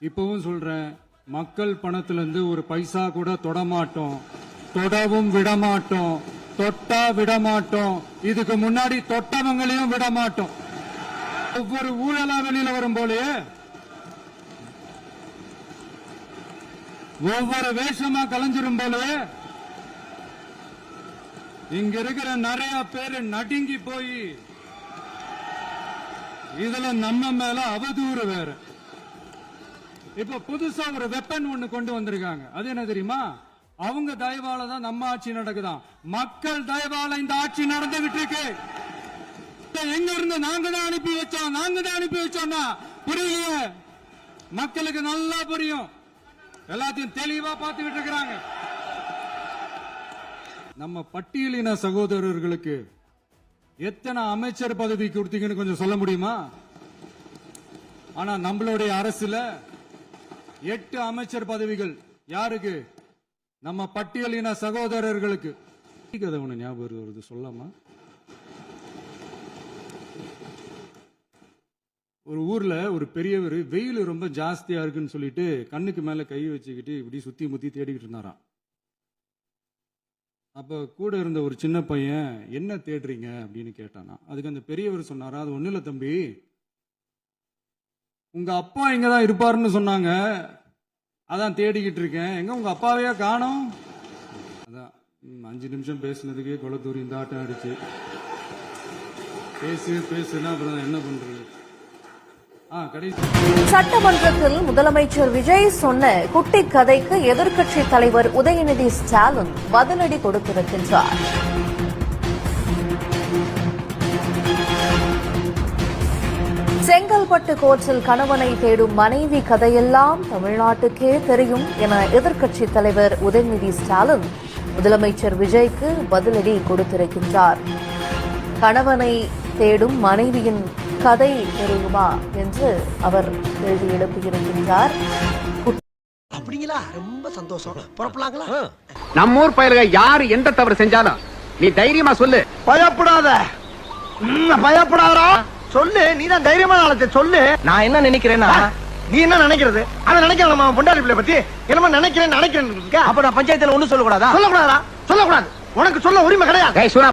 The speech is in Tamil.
இப்பவும் சொல்றேன், மக்கள் பணத்திலிருந்து ஒரு பைசா கூட தொடமாட்டோம், தொடவும் விடமாட்டோம், தொட்டா விடமாட்டோம், இதுக்கு முன்னாடி தொட்டவங்களையும் விடமாட்டோம். ஒவ்வொரு ஊழலா வெளியில வரும் போலயே ஒவ்வொரு வேஷமா கலைஞ்சிரும் போலயே இங்க இருக்கிற நிறைய பேரு நடுங்கி போய் இதுல நம்ம மேல அவதூறு வேற. இப்ப புதுசா ஒரு வெப்பன் ஒண்ணு கொண்டு வந்திருக்காங்க. அது என்ன தெரியுமா? அவங்க தயவால தான் நம்ம ஆட்சி நடக்குதான். மக்கள் தயவால இந்த ஆட்சி நடந்துகிட்டு இருக்கு. எங்க இருந்து நாங்க தான் அனுப்பி வச்சோம்னா புரியலையே. மக்களுக்கு நல்லா புரியும், எல்லாத்தையும் தெளிவா பார்த்துக்கிட்டு இருக்கிறாங்க. நம்ம பட்டியலின சகோதரர்களுக்கு எத்தனை அமைச்சர் பதவி கொடுத்தீங்கன்னு கொஞ்சம் சொல்ல முடியுமா? ஆனா நம்மளுடைய அரசுல 8 அமைச்சர் பதவிகள் யாருக்கு? நம்ம பட்டியலின சகோதரர்களுக்கு. கதை ஒண்ணு ஞாபகம் வருது, சொல்லாமா? ஒரு ஊர்ல ஒரு பெரியவர் வெயில் ரொம்ப ஜாஸ்தியா இருக்குன்னு சொல்லிட்டு கண்ணுக்கு மேல கை வச்சுக்கிட்டு இப்படி சுத்தி முத்தி தேடிக்கிட்டு இருந்தாராம். அப்ப கூட இருந்த ஒரு சின்ன பையன், என்ன தேடுறீங்க அப்படின்னு கேட்டானா. அதுக்கு அந்த பெரியவர் சொன்னாரா, அது ஒண்ணு இல்ல தம்பி, உங்க அப்பா இங்கதான் இருப்பாருன்னு சொன்னாங்க, அதான் தேடிக்கிட்டு இருக்கேன். எங்க உங்க அப்பாவையா காணோம்? அதான் 5 நிமிஷம் பேசுனதுக்கே கொளத்தூரி இந்த ஆட்டம் அடிச்சு பேசுனா அப்புறம் என்ன பண்றது? சட்டமன்றத்தில் முதலமைச்சர் விஜய் சொன்ன குட்டி கதைக்கு எதிர்க்கட்சி தலைவர் உதயநிதி ஸ்டாலின் பதிலடி கொடுத்திருக்கின்றார். செங்கல்பட்டு கோர்ட்டில் கணவனை தேடும் மனைவி கதையெல்லாம் தமிழ்நாட்டுக்கே தெரியும் என எதிர்க்கட்சி தலைவர் உதயநிதி ஸ்டாலின் முதலமைச்சர் விஜய்க்கு பதிலடி கொடுத்திருக்கின்றார். கணவனை தேடும் மனைவியின் கதை தெரியுமா என்று அவர் கேள்வி எழுப்பியிருக்கின்றார். அப்படிங்களா? ரொம்ப சந்தோஷம். புறப்படலாங்களா? நம்ம ஊர் பயலுக யாரு எந்த தவறு செஞ்சாலும் நீ தைரியமா சொல்லு. பயப்படாத, பயப்படாதா சொல்லு. நீ தான் தைரியமான ஆளத்தை சொல்லு. நான் என்ன நினைக்கிறேன்னா, நீ என்ன நினைக்கிறது? அதை நினைக்கிற நம்ம பொண்டாடி பிள்ளை பத்தி என்னமா நினைக்கிறேன். அப்ப நான் பஞ்சாயத்துல ஒண்ணு சொல்லக்கூடாதா? சொல்லக்கூடாதா? சொல்லக்கூடாது. உனக்கு சொல்ல உரிமை கிடையாது.